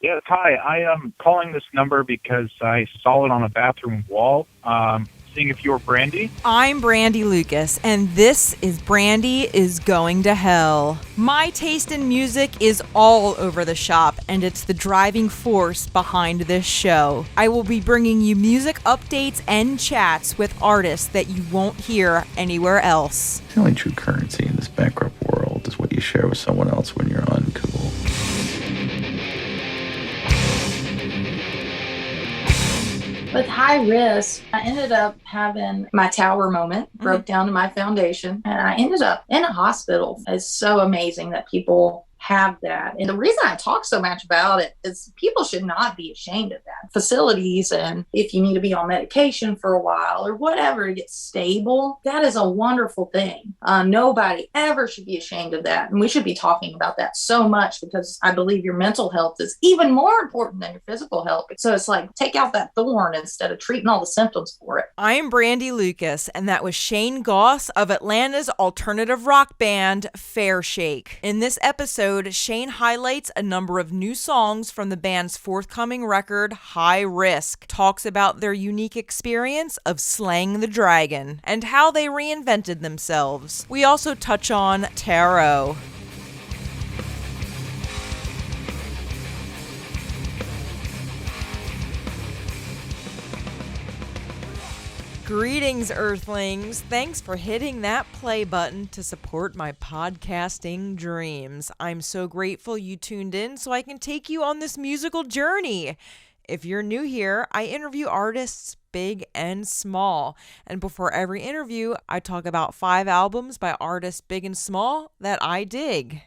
Yes, hi. I am calling this number because I saw it on a bathroom wall. Seeing if you're Brandi. I'm Brandi Lukas, and this is Brandi is Going to Hell. My taste in music is all over the shop, and it's the driving force behind this show. I will be bringing you music updates and chats with artists that you won't hear anywhere else. The only true currency in this bankrupt world is what you share with someone else when you're uncool. With high risk, I ended up having my tower moment, broke down to my foundation, and I ended up in a hospital. It's so amazing that people have that. And the reason I talk so much about it is people should not be ashamed of that. Facilities, and if you need to be on medication for a while or whatever to get stable, that is a wonderful thing. Nobody ever should be ashamed of that. And we should be talking about that so much because I believe your mental health is even more important than your physical health. So it's like, take out that thorn instead of treating all the symptoms for it. I'm Brandi Lukas, and that was Shayne Goss of Atlanta's alternative rock band, Fairshake. In this episode, Shayne highlights a number of new songs from the band's forthcoming record, High Risk, talks about their unique experience of slaying the dragon, and how they reinvented themselves. We also touch on tarot. Greetings, Earthlings. Thanks for hitting that play button to support my podcasting dreams. I'm so grateful you tuned in so I can take you on this musical journey. If you're new here, I interview artists big and small. And before every interview, I talk about 5 albums by artists big and small that I dig.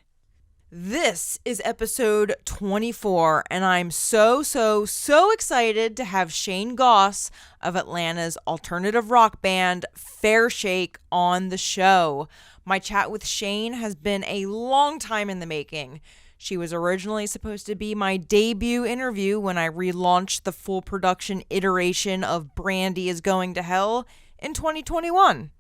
This is episode 24, and I'm so excited to have Shayne Goss of Atlanta's alternative rock band, Fairshake, on the show. My chat with Shayne has been a long time in the making. She was originally supposed to be my debut interview when I relaunched the full production iteration of Brandi is Going to Hell in 2021.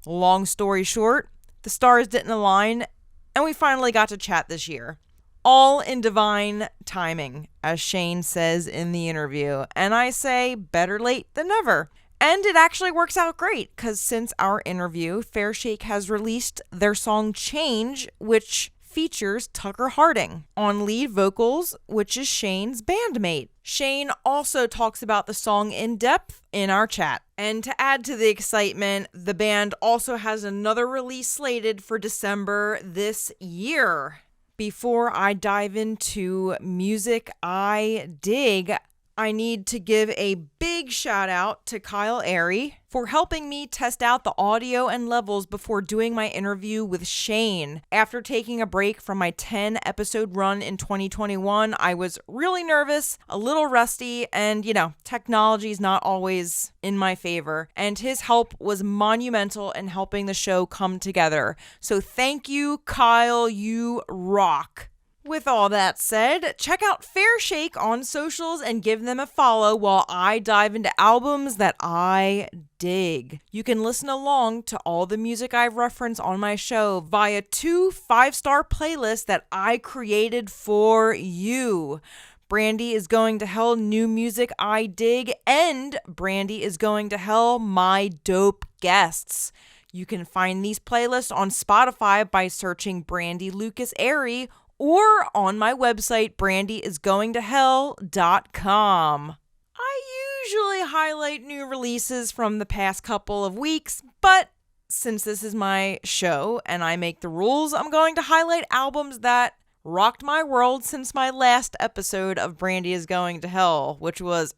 Long story short, the stars didn't align, and we finally got to chat this year. All in divine timing, as Shayne says in the interview. And I say better late than never. And it actually works out great, because since our interview, Fairshake has released their song Change, which features Tucker Harding on lead vocals, which is Shayne's bandmate. Shayne also talks about the song in depth in our chat. And to add to the excitement, the band also has another release slated for December this year. Before I dive into music I dig, I need to give a big shout out to Kyle Airy for helping me test out the audio and levels before doing my interview with Shayne. After taking a break from my 10 episode run in 2021, I was really nervous, a little rusty, and technology is not always in my favor. And his help was monumental in helping the show come together. So thank you, Kyle, you rock. With all that said, check out Fairshake on socials and give them a follow while I dive into albums that I dig. You can listen along to all the music I reference on my show via 2 5-star playlists that I created for you. Brandi is Going to Hell, new music I dig, and Brandi is Going to Hell, my dope guests. You can find these playlists on Spotify by searching Brandi Lukas Airy or on my website, brandiisgoingtohell.com. I usually highlight new releases from the past couple of weeks, but since this is my show and I make the rules, I'm going to highlight albums that rocked my world since my last episode of Brandi is Going to Hell, which was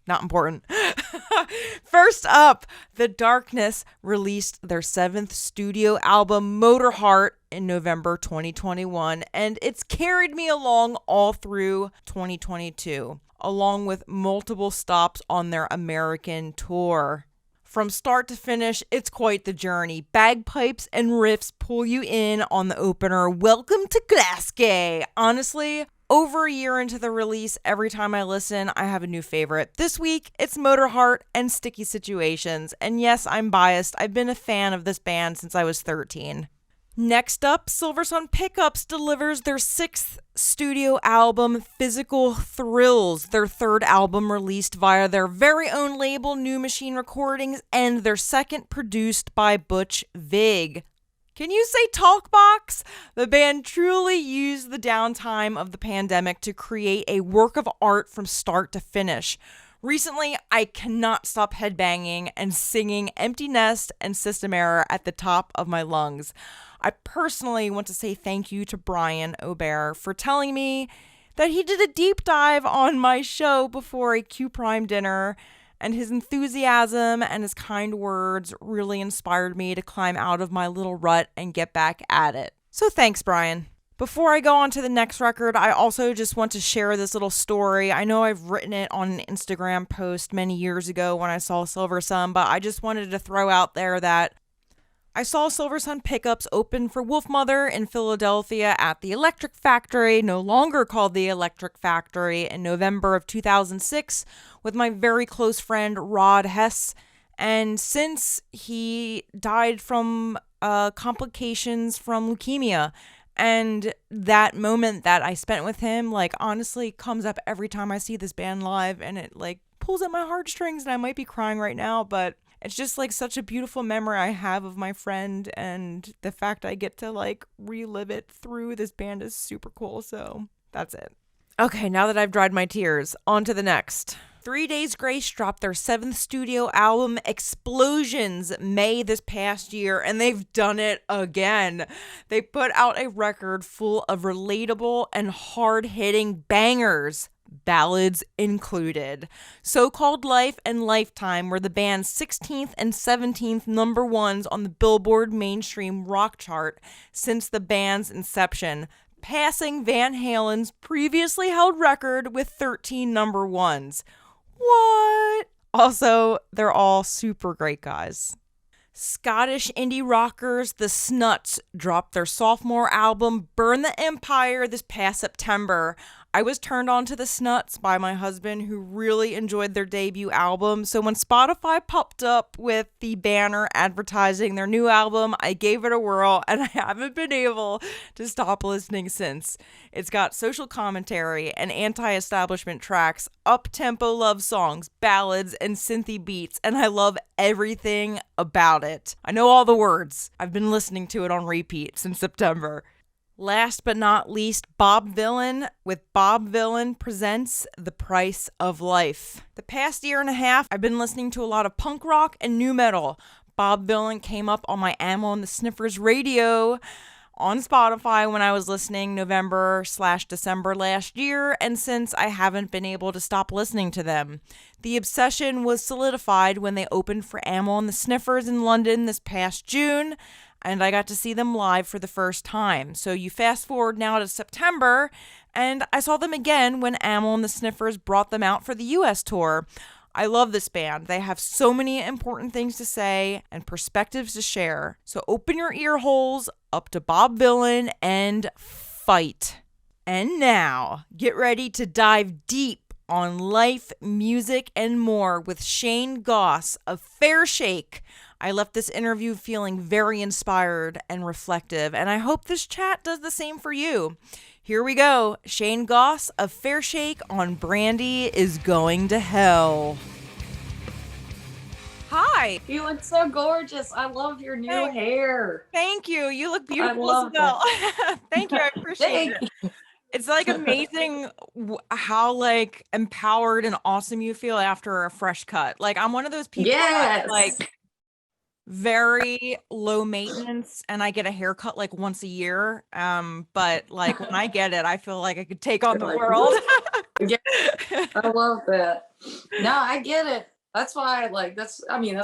not important. First up, The Darkness released their 7th studio album, Motorheart, in November 2021, and it's carried me along all through 2022, along with multiple stops on their American tour. From start to finish, it's quite the journey. Bagpipes and riffs pull you in on the opener, Welcome to Glasgow. Honestly, over a year into the release, every time I listen, I have a new favorite. This week, it's Motorheart and Sticky Situations. And yes, I'm biased. I've been a fan of this band since I was 13. Next up, Silversun Pickups delivers their 6th studio album, Physical Thrills, their 3rd album released via their very own label, New Machine Recordings, and their 2nd produced by Butch Vig. Can you say Talkbox? The band truly used the downtime of the pandemic to create a work of art from start to finish. Recently, I cannot stop headbanging and singing Empty Nest and System Error at the top of my lungs. I personally want to say thank you to Brian Aubert for telling me that he did a deep dive on my show before a Q Prime dinner, and his enthusiasm and his kind words really inspired me to climb out of my little rut and get back at it. So thanks, Brian. Before I go on to the next record, I also just want to share this little story. I know I've written it on an Instagram post many years ago when I saw Silversun, but I just wanted to throw out there that I saw Silversun Pickups open for Wolfmother in Philadelphia at the Electric Factory, no longer called the Electric Factory, in November of 2006 with my very close friend Rod Hess. And since he died from complications from leukemia, and that moment that I spent with him, like, honestly comes up every time I see this band live, and it, like, pulls at my heartstrings, and I might be crying right now, but it's just, like, such a beautiful memory I have of my friend, and the fact I get to, like, relive it through this band is super cool, so that's it. Okay, now that I've dried my tears, on to the next. 3 Days Grace dropped their 7th studio album, Explosions, May this past year, and they've done it again. They put out a record full of relatable and hard-hitting bangers, ballads included. So-Called Life and Lifetime were the band's 16th and 17th number ones on the Billboard mainstream rock chart since the band's inception, passing Van Halen's previously held record with 13 number ones. What? Also, they're all super great guys. Scottish indie rockers, the Snuts, dropped their sophomore album, Burn the Empire, this past September. I was turned on to the Snuts by my husband, who really enjoyed their debut album. So when Spotify popped up with the banner advertising their new album, I gave it a whirl, and I haven't been able to stop listening since. It's got social commentary and anti-establishment tracks, up-tempo love songs, ballads, and synthy beats, and I love everything about it. I know all the words. I've been listening to it on repeat since September. Last but not least, Bob Vylan with Bob Vylan Presents The Price of Life. The past year and a half, I've been listening to a lot of punk rock and nu metal. Bob Vylan came up on my Ammo and the Sniffers radio on Spotify when I was listening November/December last year, and since I haven't been able to stop listening to them. The obsession was solidified when they opened for Ammo and the Sniffers in London this past June, and I got to see them live for the first time. So you fast forward now to September, and I saw them again when Ammo and the Sniffers brought them out for the US tour. I love this band. They have so many important things to say and perspectives to share. So open your ear holes up to Bob Vylan and fight. And now, get ready to dive deep on life, music, and more with Shayne Goss of Fairshake. I left this interview feeling very inspired and reflective, and I hope this chat does the same for you. Here we go. Shayne Goss of Fairshake on Brandi is Going to Hell. Hi. You look so gorgeous. I love your new hair. Thank you. You look beautiful as well. Thank you. I appreciate it. It's like amazing how like empowered and awesome you feel after a fresh cut. Like I'm one of those people that, like, very low maintenance, and I get a haircut like once a year. But like when I get it, I feel like I could take on the world. Yeah, I love that. No, I get it. That's why that's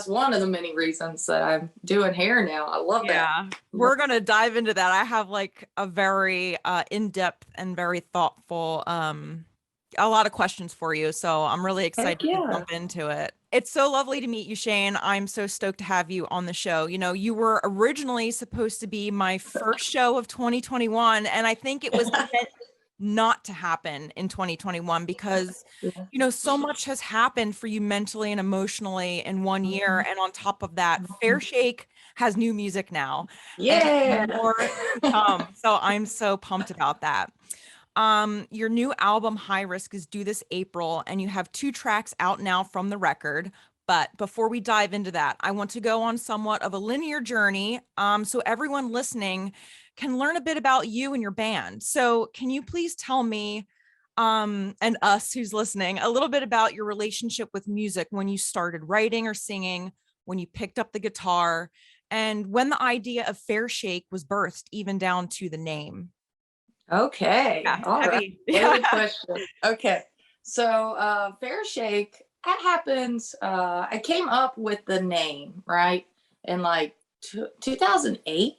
one of the many reasons that I'm doing hair now. I love that. Yeah, we're going to dive into that. I have like a very in-depth and very thoughtful, a lot of questions for you. So I'm really excited to jump into it. It's so lovely to meet you, Shayne. I'm so stoked to have you on the show. You know, you were originally supposed to be my first show of 2021, and I think it was not to happen in 2021 because, you know, so much has happened for you mentally and emotionally in one year. And on top of that, Fairshake has new music now. Yeah. And more to come. So I'm so pumped about that. Your new album High Risk is due this April, and you have 2 tracks out now from the record. But before we dive into that, I want to go on somewhat of a linear journey, so everyone listening can learn a bit about you and your band. So can you please tell me, and us who's listening, a little bit about your relationship with music, when you started writing or singing, when you picked up the guitar, and when the idea of Fairshake was birthed, even down to the name? Okay. Yeah, All right. heavy. Loaded question. Okay. So Fairshake, that happens. I came up with the name, right? In like 2008.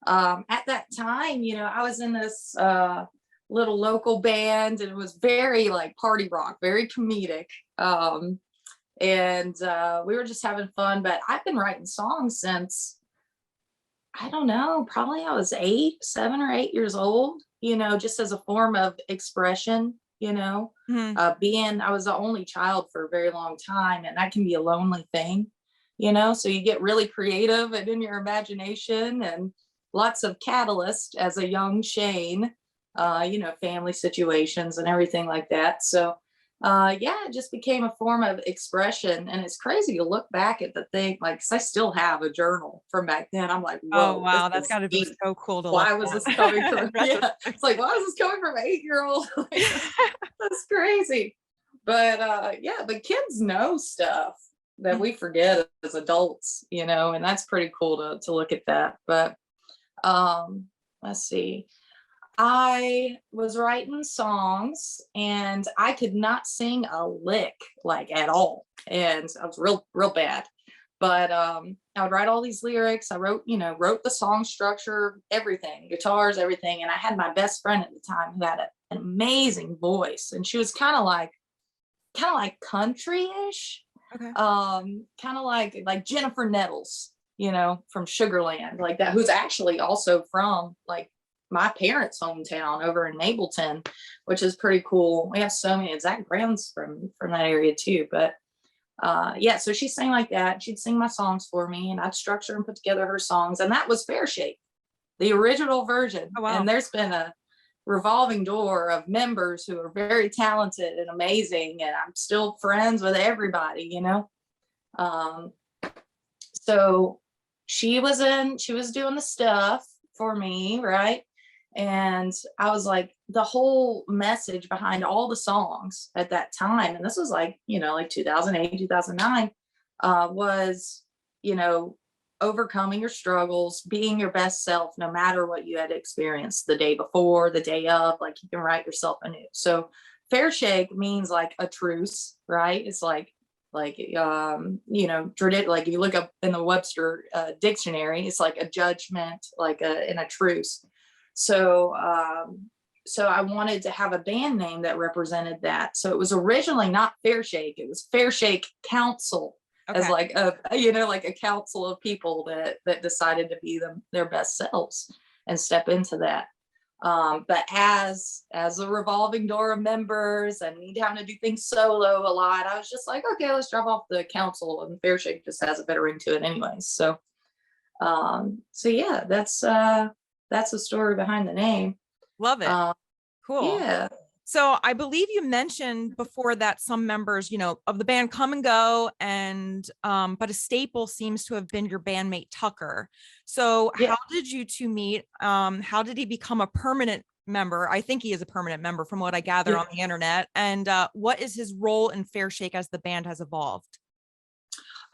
At that time, you know, I was in this little local band, and it was very like party rock, very comedic. And we were just having fun, but I've been writing songs since, I don't know, probably I was 7 or 8 years old, you know, just as a form of expression, you know, Mhm. I was the only child for a very long time, and that can be a lonely thing, you know, so you get really creative and in your imagination, and lots of catalyst as a young Shayne, you know, family situations and everything like that. So yeah, it just became a form of expression. And it's crazy to look back at the thing, like, 'cause I still have a journal from back then. I'm like, Oh, whoa, this wow, that's is gotta be deep. so cool to look Why was at. this coming from? In Yeah, retrospect. it's like, why was this coming from an 8-year-old? That's crazy. But yeah, but kids know stuff that we forget as adults, you know, and that's pretty cool to look at that. But let's see. I was writing songs, and I could not sing a lick, like, at all. And I was real bad. But I would write all these lyrics. I wrote the song structure, everything, guitars, everything. And I had my best friend at the time who had an amazing voice, and she was kind of like country-ish, Okay. kind of like Jennifer Nettles, you know, from Sugarland, like that, who's actually also from like my parents' hometown over in Mableton, which is pretty cool. We have so many. Zach Brown's from that area too. But yeah, so she sang like that. She'd sing my songs for me, and I'd structure and put together her songs. And that was Fairshake, the original version. Oh, wow. And there's been a revolving door of members who are very talented and amazing, and I'm still friends with everybody, you know. Um, so she was doing the stuff for me, right? And I was like, the whole message behind all the songs at that time, and this was like, you know, like 2008, 2009, was, you know, overcoming your struggles, being your best self, no matter what you had experienced the day before, the day of, like, you can write yourself anew. So Fairshake means like a truce, right? It's like, you know, like if you look up in the Webster dictionary, it's like a judgment, like in a truce. So so I wanted to have a band name that represented that. So it was originally not Fairshake, it was Fairshake Council, as Okay. like a, you know, like a council of people that decided to be their best selves and step into that. But as a revolving door of members and me having to do things solo a lot, I was just like, okay, let's drop off the council, and Fairshake just has a better ring to it anyways. So so yeah, that's the story behind the name. Love it. Cool. Yeah. So I believe you mentioned before that some members, you know, of the band come and go, and but a staple seems to have been your bandmate Tucker. So Yeah. how did you two meet? How did he become a permanent member? I think he is a permanent member from what I gather Yeah. on the internet. And what is his role in Fairshake as the band has evolved?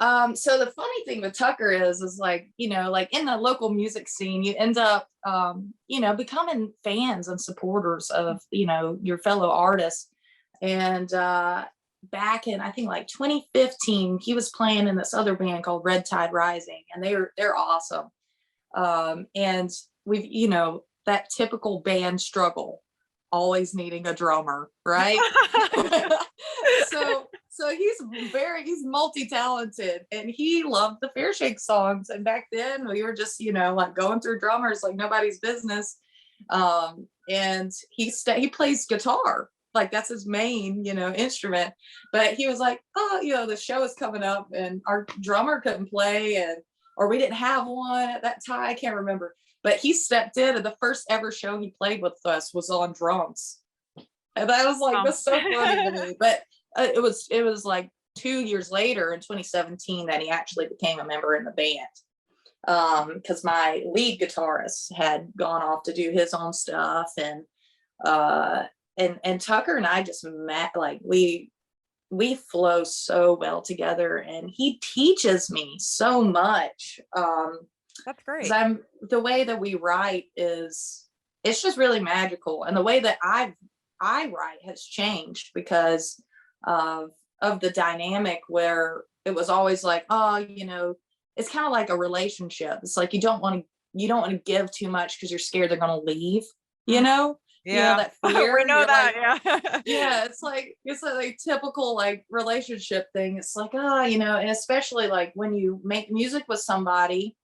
So the funny thing with Tucker is like, you know, like in the local music scene, you end up, you know, becoming fans and supporters of, you know, your fellow artists. And back in, I think like 2015, he was playing in this other band called Red Tide Rising, and they're awesome. And we've, you know, that typical band struggle, always needing a drummer, right? so he's multi-talented, and he loved the Fairshake songs. And back then we were just, you know, like going through drummers like nobody's business. And he plays guitar. Like that's his main, instrument. But he was like, oh, the show is coming up and our drummer couldn't play or we didn't have one at that time. I can't remember. But he stepped in and the first ever show he played with us was on drums. And I was like, that's so funny to me. But it was like 2 years later in 2017 that he actually became a member in the band. Because my lead guitarist had gone off to do his own stuff, and Tucker and I just met, like we flow so well together, and he teaches me so much. That's great. The way that we write it's just really magical, and the way that I write has changed because of the dynamic where it was always like, it's kind of like a relationship. It's like you don't want to give too much because you're scared they're going to leave, Yeah. That fear. We know that. Like, yeah. Yeah. It's like typical like relationship thing. It's like, and especially like when you make music with somebody,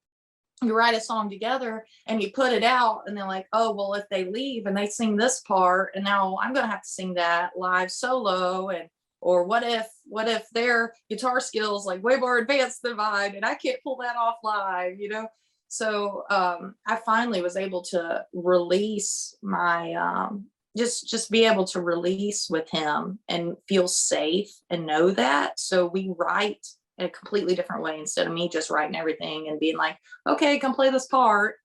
you write a song together and you put it out and they're like, oh, well, if they leave and they sing this part and now I'm going to have to sing that live solo, or what if their guitar skills like way more advanced than mine and I can't pull that off live, So I finally was able to release my just be able to release with him and feel safe and know that. So we write in a completely different way instead of me just writing everything and being like, okay, come play this part,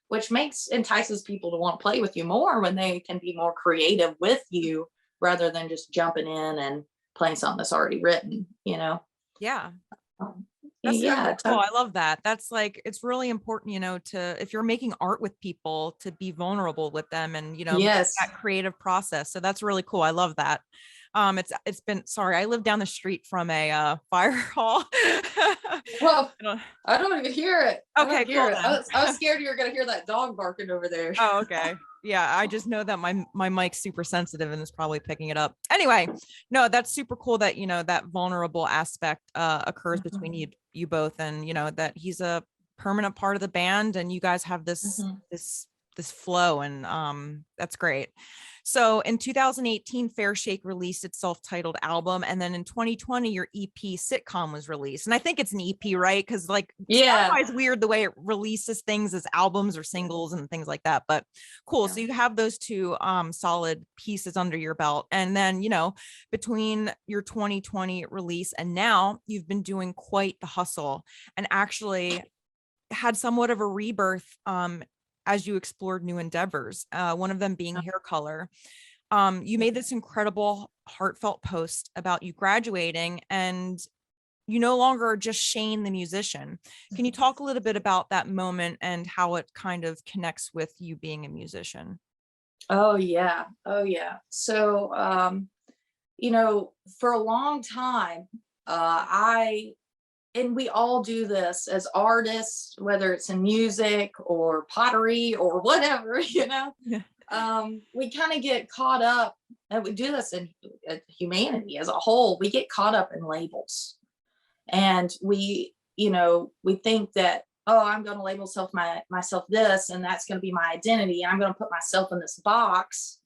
which entices people to want to play with you more when they can be more creative with you rather than just jumping in and playing something that's already written, Yeah. That's yeah, cool. I love that. That's like, it's really important, if you're making art with people, to be vulnerable with them and, yes, that creative process. So that's really cool. I love that. It's been, sorry, I live down the street from a fire hall. Well, I don't even hear it. Okay, cool. I was scared you were gonna hear that dog barking over there. Oh, okay. Yeah, I just know that my mic's super sensitive and it's probably picking it up. Anyway, no, that's super cool that that vulnerable aspect occurs between you both, and that he's a permanent part of the band and you guys have this flow, and that's great. So in 2018, Fairshake released its self-titled album, and then in 2020, your EP Sitcom was released. And I think it's an EP, right? Because Spotify's weird the way it releases things as albums or singles and things like that. But cool. Yeah. So you have those two solid pieces under your belt, and then between your 2020 release and now, you've been doing quite the hustle, and actually had somewhat of a rebirth as you explored new endeavors, one of them being hair color. You made this incredible heartfelt post about you graduating, and you no longer are just Shayne the musician. Can you talk a little bit about that moment and how it kind of connects with you being a musician? Oh yeah. So for a long time, and we all do this as artists, whether it's in music or pottery or whatever, we kind of get caught up, and we do this in humanity as a whole. We get caught up in labels, and we think that, oh, I'm going to label myself this, and that's going to be my identity, and I'm going to put myself in this box.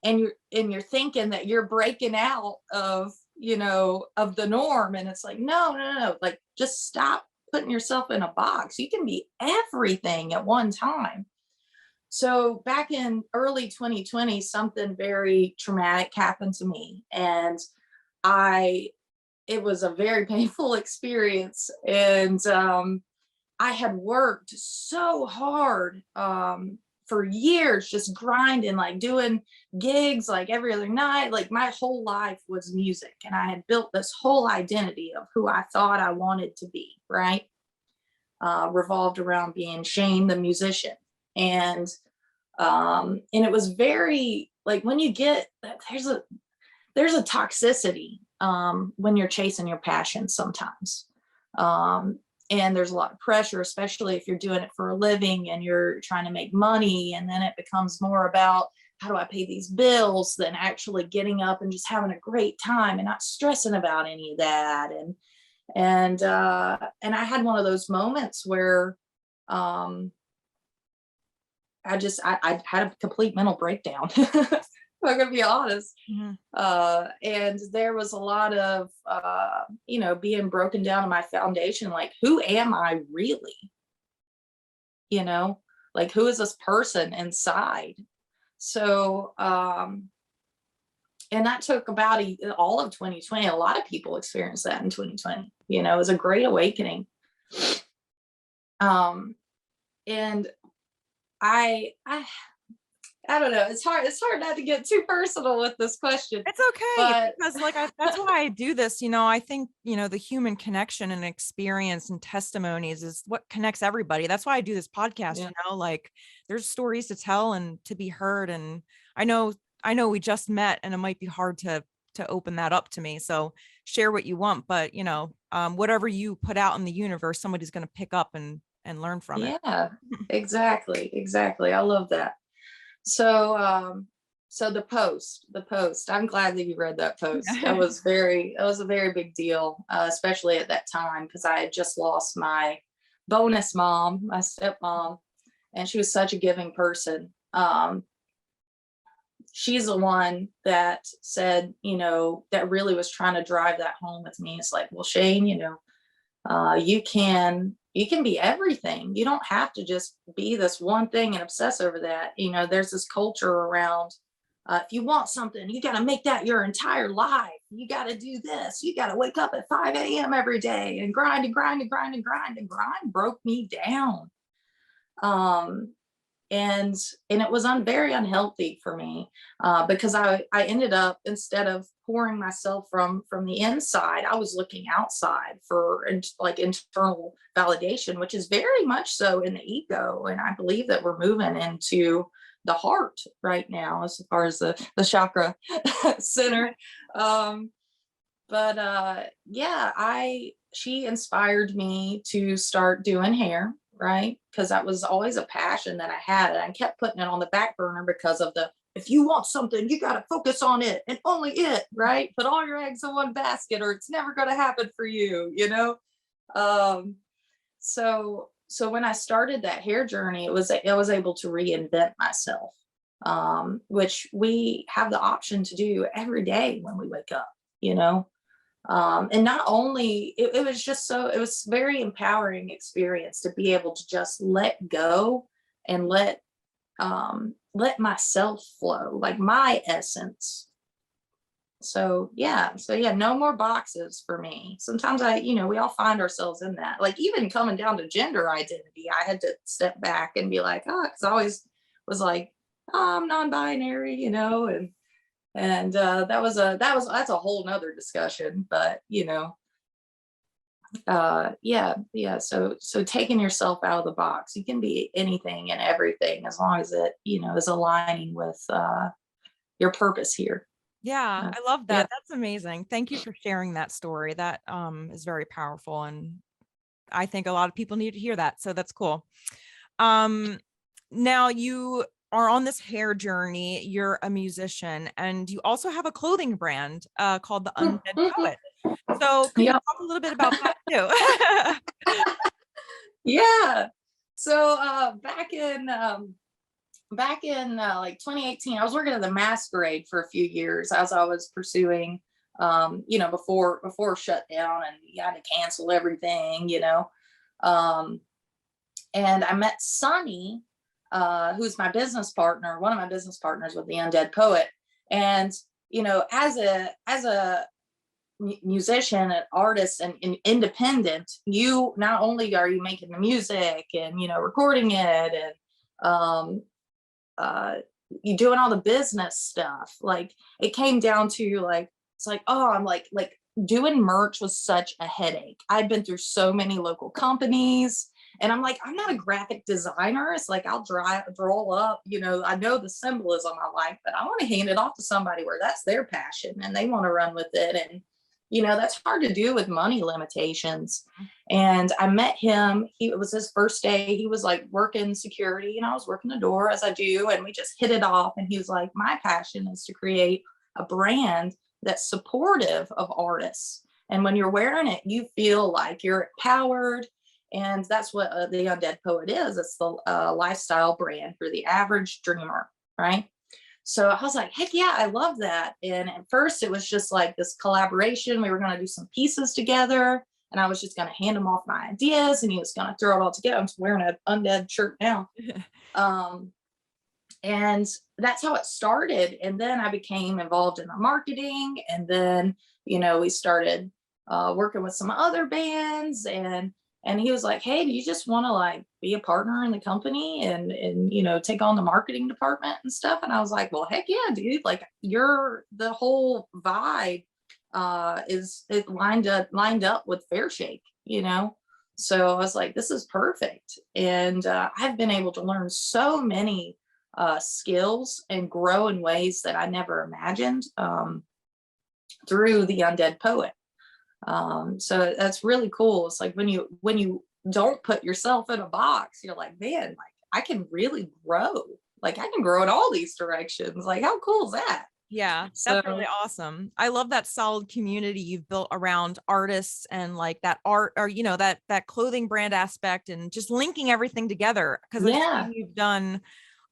And you're thinking that you're breaking out of the norm, and it's like, no, like just stop putting yourself in a box. You can be everything at one time. So back in early 2020, something very traumatic happened to me, and it was a very painful experience. And I had worked so hard for years, just grinding, like doing gigs like every other night. Like my whole life was music, and I had built this whole identity of who I thought I wanted to be, right? Revolved around being Shayne the musician. And it was very, like, when you get, there's a toxicity when you're chasing your passion sometimes. And there's a lot of pressure, especially if you're doing it for a living and you're trying to make money. And then it becomes more about, how do I pay these bills, than actually getting up and just having a great time and not stressing about any of that. And I had one of those moments where I I had a complete mental breakdown. I'm gonna be honest. And there was a lot of being broken down in my foundation, like, who am I really? Like, who is this person inside? So and that took about all of 2020. A lot of people experienced that in 2020. It was a great awakening. And I don't know. It's hard not to get too personal with this question. It's okay, because that's why I do this. I think, the human connection and experience and testimonies is what connects everybody. That's why I do this podcast. Like, there's stories to tell and to be heard. And I know we just met, and it might be hard to open that up to me. So share what you want, but whatever you put out in the universe, somebody's going to pick up and learn from it. Yeah, exactly. I love that. So the post, I'm glad that you read that post. That was a very big deal, especially at that time, because I had just lost my bonus mom, my stepmom, and she was such a giving person. She's the one that said, that really was trying to drive that home with me. It's like, well, Shayne, you can be everything. You don't have to just be this one thing and obsess over that. There's this culture around, if you want something, you got to make that your entire life. You got to do this. You got to wake up at 5 a.m. every day and grind and grind and grind and grind and grind broke me down. And it was very unhealthy for me, because I ended up, instead of pouring myself from the inside, I was looking outside for internal validation, which is very much so in the ego. And I believe that we're moving into the heart right now, as far as the chakra center. She inspired me to start doing hair. Right? Because that was always a passion that I had. And I kept putting it on the back burner because of if you want something, you got to focus on it and only it, right? Put all your eggs in one basket or it's never going to happen for you, So when I started that hair journey, I was able to reinvent myself, which we have the option to do every day when we wake up, and not only it was very empowering experience to be able to just let go and let myself flow, like my essence. So no more boxes for me. Sometimes we all find ourselves in that, like even coming down to gender identity, I had to step back and be like, because I always was like, I'm non-binary, and that's a whole nother discussion, but so taking yourself out of the box, you can be anything and everything as long as it is aligning with your purpose here. I love that. That's amazing. Thank you for sharing that story. That is very powerful, and I think a lot of people need to hear that, so that's cool. Now you are on this hair journey. You're a musician, and you also have a clothing brand called the Undead Poet. So can you talk a little bit about that too? Yeah. So back in like 2018, I was working at the Masquerade for a few years as I was pursuing, before shutdown and you had to cancel everything, and I met Sonny, who's my business partner, one of my business partners with the Undead Poet. And, as a musician, an artist, and independent, you not only are you making the music and, recording it and, you doing all the business stuff. Like it came down to it's like, oh, I'm like doing merch was such a headache. I'd been through so many local companies. And I'm like, I'm not a graphic designer. It's like, I'll draw up, I know the symbolism I like, but I want to hand it off to somebody where that's their passion and they want to run with it. And, that's hard to do with money limitations. And I met him. It was his first day. He was like working security and I was working the door as I do. And we just hit it off. And he was like, my passion is to create a brand that's supportive of artists. And when you're wearing it, you feel like you're empowered. And that's what the Undead Poet is. It's the lifestyle brand for the average dreamer, right? So I was like, heck yeah, I love that. And at first it was just like this collaboration. We were going to do some pieces together, and I was just going to hand him off my ideas, and he was going to throw it all together. I'm just wearing an Undead shirt now. And that's how it started. And then I became involved in the marketing. And then, we started working with some other bands, and he was like, hey, do you just want to like be a partner in the company and take on the marketing department and stuff? And I was like, well, heck yeah, dude. Like, the whole vibe is it lined up with Fairshake, So I was like, this is perfect. And I've been able to learn so many skills and grow in ways that I never imagined through the Undead Poet. So that's really cool. It's like when you don't put yourself in a box, you're like, man, like I can really grow. Like I can grow in all these directions. Like, how cool is that? Yeah, that's really awesome. I love that solid community you've built around artists and like that art, or that clothing brand aspect, and just linking everything together. Because I've seen you've done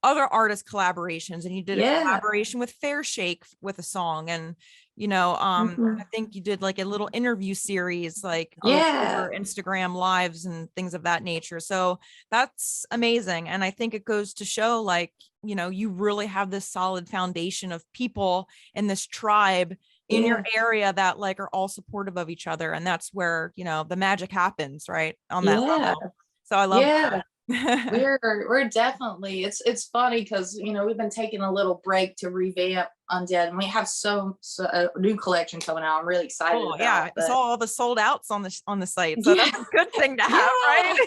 other artist collaborations, and you did a collaboration with Fairshake with a song, and I think you did like a little interview series like over Instagram lives and things of that nature. So that's amazing. And I think it goes to show like, you really have this solid foundation of people in this tribe in your area that like are all supportive of each other. And that's where, the magic happens, right? On that level. So I love that. We're definitely, it's funny because we've been taking a little break to revamp Undead, and we have so a new collection coming out. I'm really excited about. I saw all the sold outs on the site, so that's a good thing to have, right?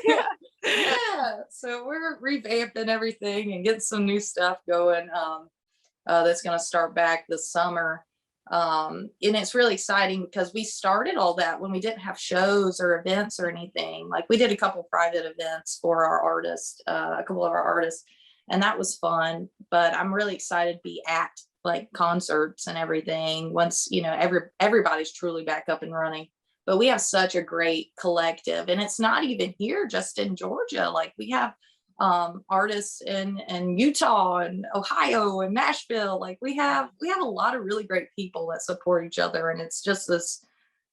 So we're revamping everything and getting some new stuff going that's going to start back this summer. And it's really exciting because we started all that when we didn't have shows or events or anything. Like we did a couple private events for our artists, a couple of our artists, and that was fun. But I'm really excited to be at like concerts and everything once, everybody's truly back up and running. But we have such a great collective, and it's not even here, just in Georgia. Like we have artists in Utah and Ohio and Nashville. Like we have a lot of really great people that support each other, and it's just this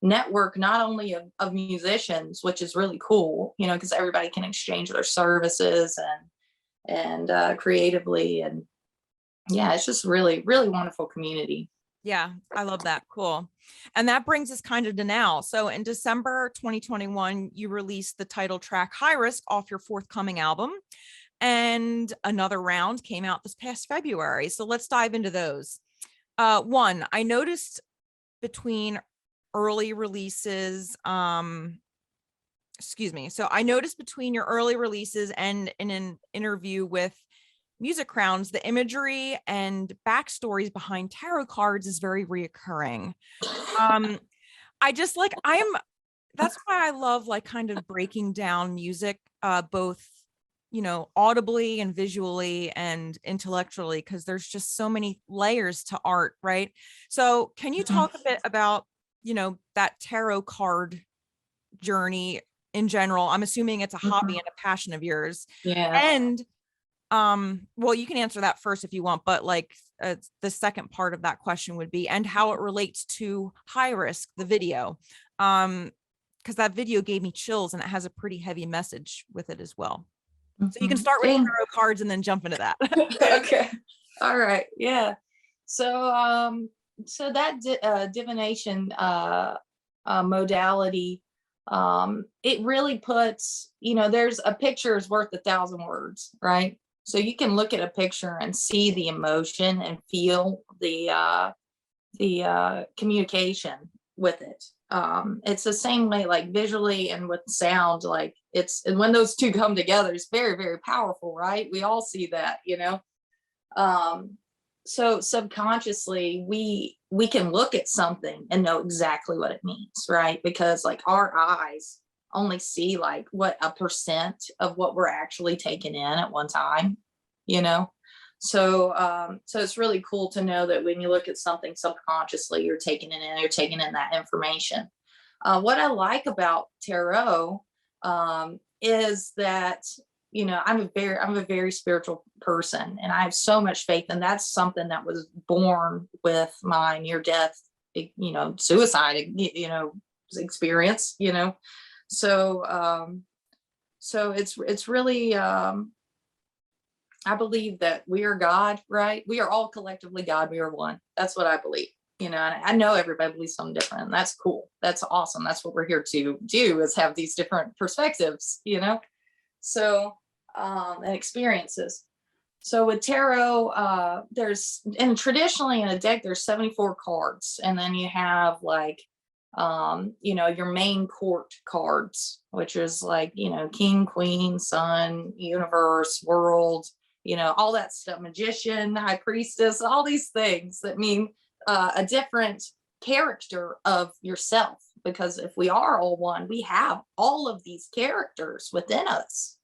network not only of musicians, which is really cool, because everybody can exchange their services and creatively, and it's just really, really wonderful community. Yeah, I love that. Cool. And that brings us kind of to now. So in December 2021, you released the title track High Risk off your forthcoming album, and Another Round came out this past February. So let's dive into those. One, I noticed between early releases, So I noticed between your early releases and in an interview with Music Crowns, the imagery and backstories behind tarot cards is very reoccurring. That's why I love like kind of breaking down music, both, audibly and visually and intellectually, because there's just so many layers to art, right? So can you talk a bit about, that tarot card journey in general? I'm assuming it's a hobby and a passion of yours. Yeah. And well, you can answer that first if you want, but like the second part of that question would be, and how it relates to High Risk, the video, because that video gave me chills, and it has a pretty heavy message with it as well. So you can start with tarot cards and then jump into that. Okay. All right. Yeah. So that divination modality, it really puts, there's a picture is worth 1,000 words, right? So you can look at a picture and see the emotion and feel the communication with it. It's the same way, like visually and with sound, like and when those two come together, it's very, very powerful, right? We all see that, so subconsciously we can look at something and know exactly what it means, right? Because like our eyes only see like what 1% of what we're actually taking in at one time, so it's really cool to know that when you look at something subconsciously, you're taking in that information. What I like about tarot is that, you know, I'm a very spiritual person, and I have so much faith, and that's something that was born with my near death, you know, suicide, you know, experience, you know. So so it's really I believe that we are God, right? We are all collectively God. We are one. That's what I believe. You know, and I know everybody believes something different, and that's cool. That's awesome. That's what we're here to do, is have these different perspectives, you know? So, and experiences. So with tarot, and traditionally in a deck, there's 74 cards. And then you have like, you know, your main court cards, which is like, you know, king, queen, sun, universe, world, you know, all that stuff, magician, high priestess, all these things that mean a different character of yourself. Because if we are all one, we have all of these characters within us.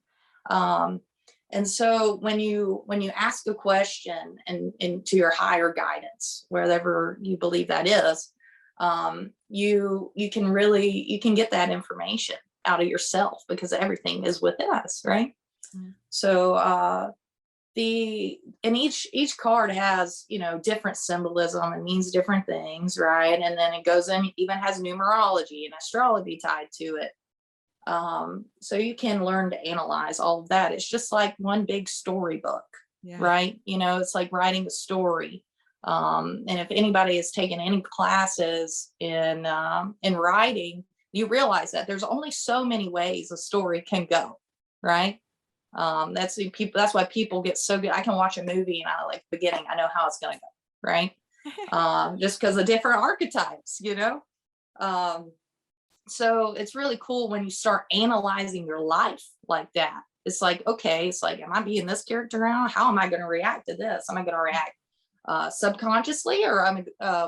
And so when you ask a question and to your higher guidance, wherever you believe that is, you can get that information out of yourself, because everything is within us, right? Mm. So and each card has, you know, different symbolism and means different things, right? And then it goes in, even has numerology and astrology tied to it. So you can learn to analyze all of that. It's just like one big storybook, right? You know, it's like writing a story. And if anybody has taken any classes in writing, you realize that there's only so many ways a story can go, right? That's why people get so good. I can watch a movie and I like the beginning, I know how it's going to go, right? Just because of different archetypes, you know? So it's really cool when you start analyzing your life like that. It's like, okay, it's like, am I being this character now? How am I going to react to this? Am I going to react subconsciously, or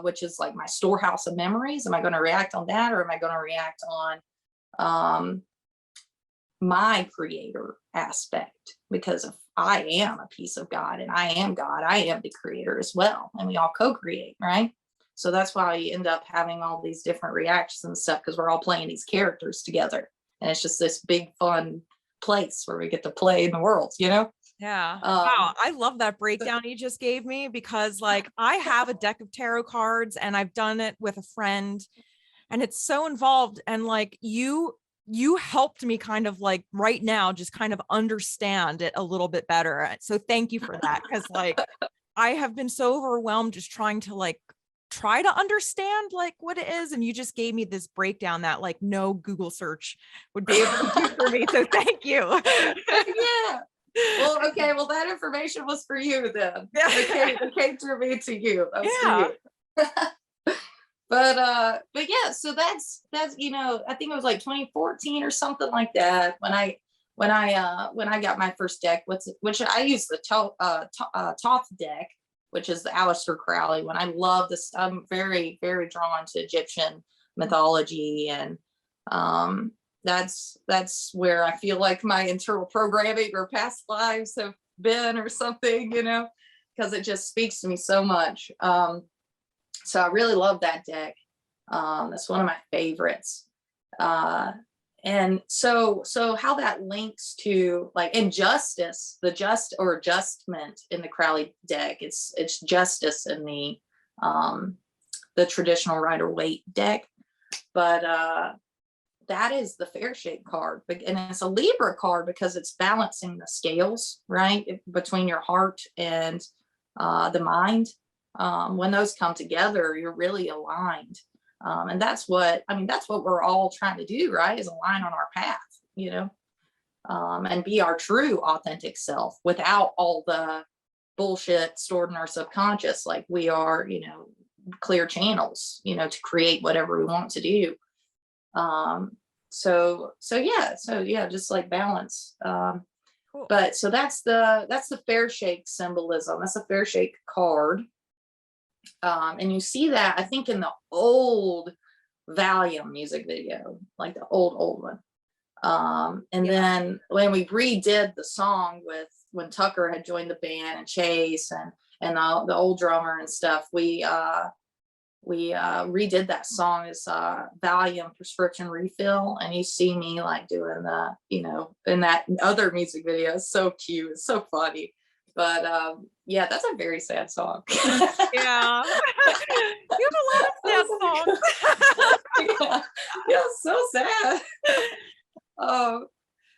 which is like my storehouse of memories? Am I going to react on that, or am I going to react on my creator aspect? Because if I am a piece of God and I am God, I am the creator as well, and we all co-create, right? So that's why you end up having all these different reactions and stuff, because we're all playing these characters together, and it's just this big fun place where we get to play in the world, you know? Yeah. Wow. I love that breakdown you just gave me, because like I have a deck of tarot cards and I've done it with a friend, and it's so involved. And like you helped me kind of like right now, just kind of understand it a little bit better. So thank you for that. Cause like I have been so overwhelmed just trying to try to understand like what it is. And you just gave me this breakdown that like no Google search would be able to do for me. So thank you. Yeah. Well, okay. Well, that information was for you then. It came through me to you. That was for you. But yeah, so that's, you know, I think it was like 2014 or something like that when I got my first deck, which I used the Thoth deck, which is the Aleister Crowley one. I love this. I'm very, very drawn to Egyptian mythology, and that's where I feel like my internal programming or past lives have been or something, you know, because it just speaks to me so much. So I really love that deck. That's one of my favorites. And so how that links to like injustice, the adjustment in the Crowley deck, it's justice in the traditional Rider-Waite deck. But that is the Fairshake card, and it's a Libra card because it's balancing the scales, right, between your heart and the mind. When those come together, you're really aligned. And that's what we're all trying to do, right? Is align on our path, you know, and be our true authentic self without all the bullshit stored in our subconscious. Like we are, you know, clear channels, you know, to create whatever we want to do. So yeah, just like balance. Cool. But so that's the Fairshake symbolism. That's a Fairshake card. And you see that, I think, in the old Valium music video, like the old one. And then when we redid the song when Tucker had joined the band and Chase and the old drummer and stuff, we we redid that song as Valium prescription refill, and you see me like doing the, in that other music video. It's so cute, it's so funny. But yeah, that's a very sad song. Yeah. You have a lot of sad songs. Yeah, so sad.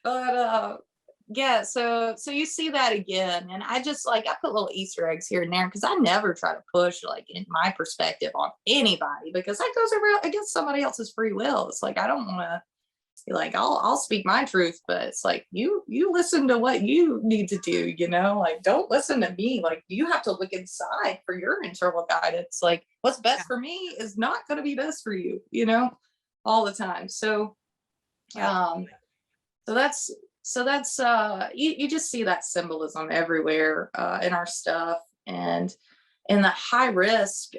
But yeah, so you see that again, and I just I put little Easter eggs here and there, because I never try to push in my perspective on anybody, because that goes over against somebody else's free will. It's I don't want to be I'll speak my truth, but it's you listen to what you need to do, don't listen to me. You have to look inside for your internal guidance. What's best for me is not going to be best for you, all the time. So so that's you just see that symbolism everywhere in our stuff. And in the high risk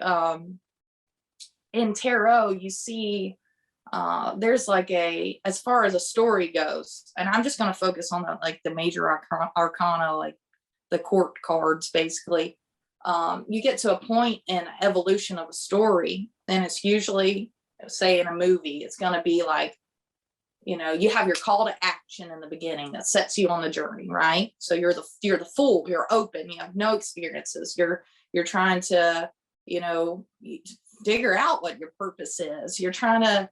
in tarot, you see there's as far as a story goes, and I'm just going to focus on the major arcana, the court cards, basically. You get to a point in evolution of a story, and it's usually, say in a movie, it's going to be you have your call to action in the beginning that sets you on the journey, right? So you're the fool, you're open, you have no experiences, you're trying to figure out what your purpose is, you're trying to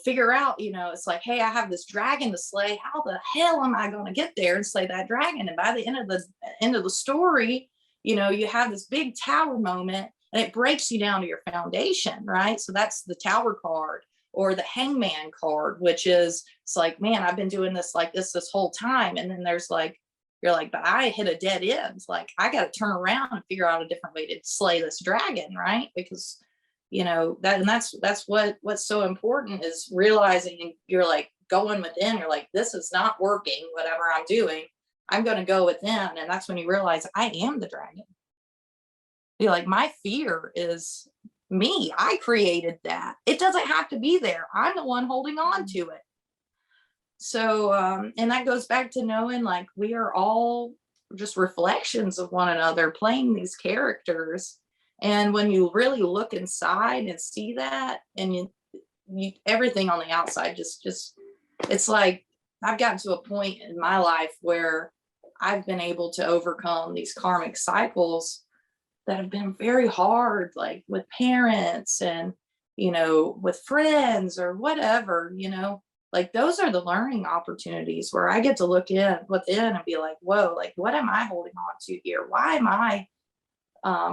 figure out, it's hey, I have this dragon to slay, how the hell am I going to get there and slay that dragon? And by the end of the story, you have this big tower moment, and it breaks you down to your foundation, right? So that's the tower card. Or the hangman card, which is, it's man, I've been doing this this whole time. And then there's you're but I hit a dead end. I got to turn around and figure out a different way to slay this dragon, right? Because that's what's so important, is realizing you're going within. You're this is not working, whatever I'm doing, I'm going to go within. And that's when you realize I am the dragon. You're my fear is me. I created that. It doesn't have to be there. I'm the one holding on to it. So and that goes back to knowing we are all just reflections of one another, playing these characters. And when you really look inside and see that, and you everything on the outside just it's I've gotten to a point in my life where I've been able to overcome these karmic cycles that have been very hard, with parents and, with friends or whatever, those are the learning opportunities where I get to look within and be whoa, what am I holding on to here? Why am I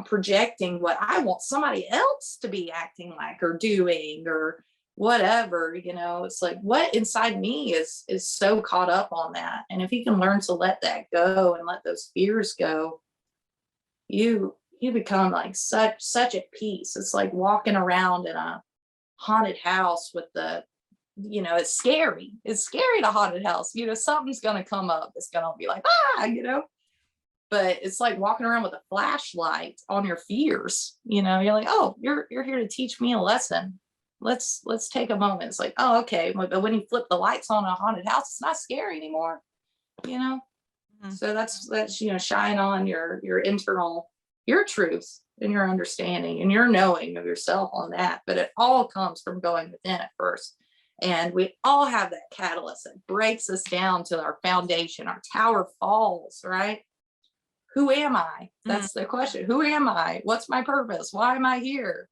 projecting what I want somebody else to be acting like or doing or whatever? It's what inside me is so caught up on that. And if you can learn to let that go and let those fears go, you become such at peace. It's walking around in a haunted house with it's scary. It's scary to haunted house. Something's going to come up. It's going to be but it's walking around with a flashlight on your fears. You're oh, you're here to teach me a lesson. Let's take a moment. It's oh, okay. But when you flip the lights on a haunted house, it's not scary anymore. Mm-hmm. So that's shine on your internal, your truth and your understanding and your knowing of yourself on that. But it all comes from going within at first. And we all have that catalyst that breaks us down to our foundation. Our tower falls, right? Who am I? That's the question. Who am I? What's my purpose? Why am I here?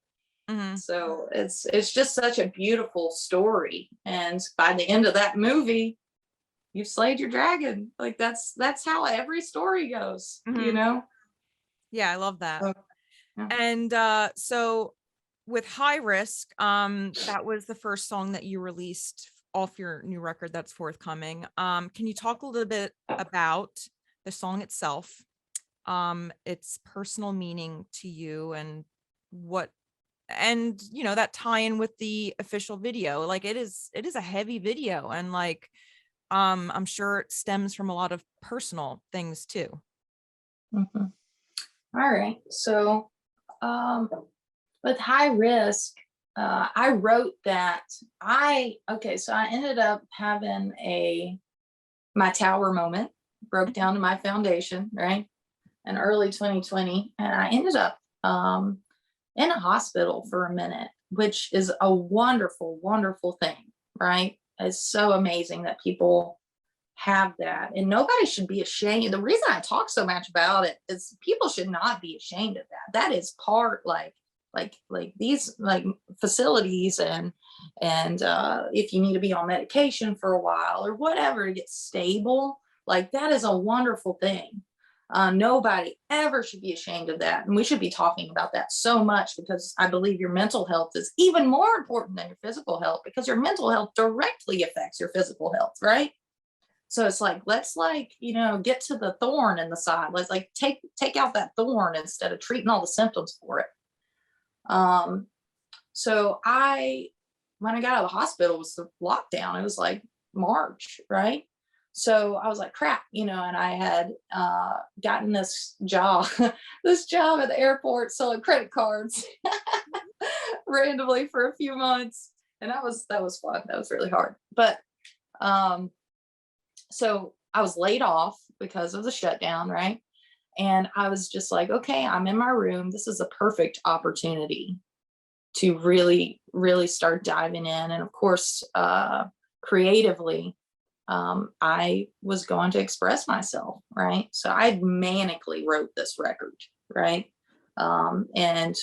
Mm-hmm. So it's just such a beautiful story. And by the end of that movie, you've slayed your dragon. That's how every story goes, Yeah, I love that. Yeah. And so with High Risk, that was the first song that you released off your new record that's forthcoming. Can you talk a little bit about the song itself, its personal meaning to you, and that tie in with the official video? It is a heavy video, and I'm sure it stems from a lot of personal things too. Mm-hmm. All right. So with High Risk, I wrote that so I ended up having my tower moment, broke down to my foundation, right? In early 2020. And I ended up in a hospital for a minute, which is a wonderful, wonderful thing, right? It's so amazing that people have that, and nobody should be ashamed. The reason I talk so much about it is people should not be ashamed of that. That is part, like these like facilities, and if you need to be on medication for a while or whatever to get stable, like that is a wonderful thing. Nobody ever should be ashamed of that, and we should be talking about that so much, because I believe your mental health is even more important than your physical health, because your mental health directly affects your physical health, right? So it's like, let's get to the thorn in the side. Let's like take out that thorn instead of treating all the symptoms for it. So when I got out of the hospital, it was the lockdown. It was like March, right? So I was like, crap, and I had gotten this job, at the airport selling credit cards randomly for a few months. And that was fun. That was really hard. But so I was laid off because of the shutdown, right? And I was just like, okay, I'm in my room. This is a perfect opportunity to really, really start diving in. And of course, creatively, I was going to express myself, right? So I manically wrote this record, right? And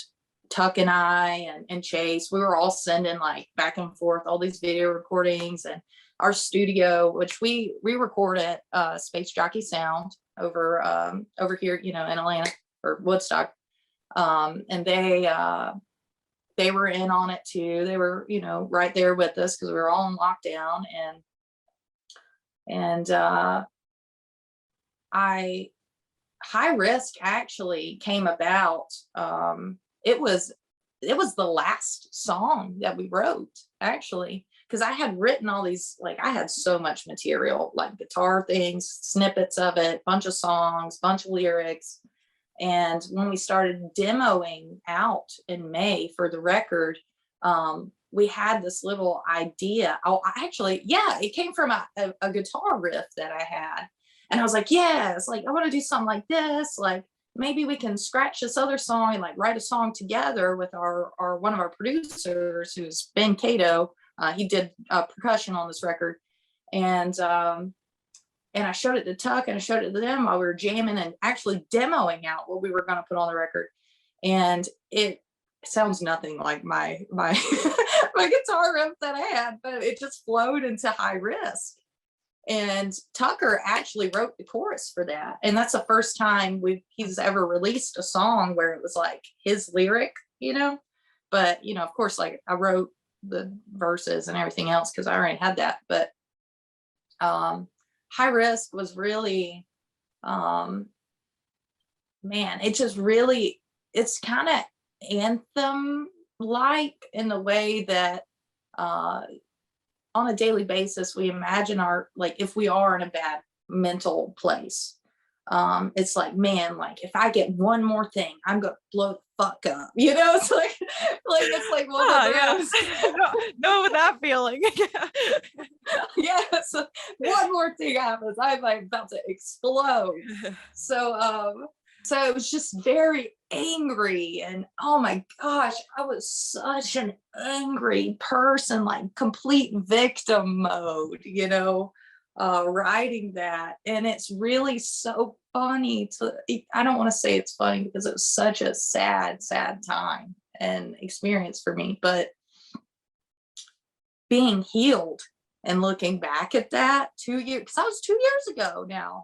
Tuck and I and Chase, we were all sending like back and forth all these video recordings, and our studio, which we record at Space Jockey Sound over here, in Atlanta or Woodstock. And they were in on it too. They were, right there with us because we were all in lockdown. And High Risk actually came about. It was the last song that we wrote, actually, because I had written all these, like I had so much material, like guitar things, snippets of it, bunch of songs, bunch of lyrics. And when we started demoing out in May for the record, we had this little idea. It came from a guitar riff that I had. And I was like, yes, like I want to do something like this. Like maybe we can scratch this other song and like write a song together with our one of our producers, who's Ben Cato. He did percussion on this record. And I showed it to Tuck and I showed it to them while we were jamming and actually demoing out what we were going to put on the record. And it sounds nothing like my my guitar riff that I had, but it just flowed into High Risk. And Tucker actually wrote the chorus for that. And that's the first time he's ever released a song where it was like his lyric, But, of course, like I wrote the verses and everything else because I already had that. But High Risk was really, it's kind of anthem like in the way that on a daily basis we imagine if we are in a bad mental place, it's like, man, like if I get one more thing, I'm gonna blow the fuck up. It's like it's like one of those. I know that feeling. Yeah, so one more thing happens, I'm like about to explode. So it was just very angry, and oh my gosh, I was such an angry person, like complete victim mode, writing that. And it's really so funny I don't want to say it's funny because it was such a sad time and experience for me, but being healed and looking back at that 2 years, because that was 2 years ago now,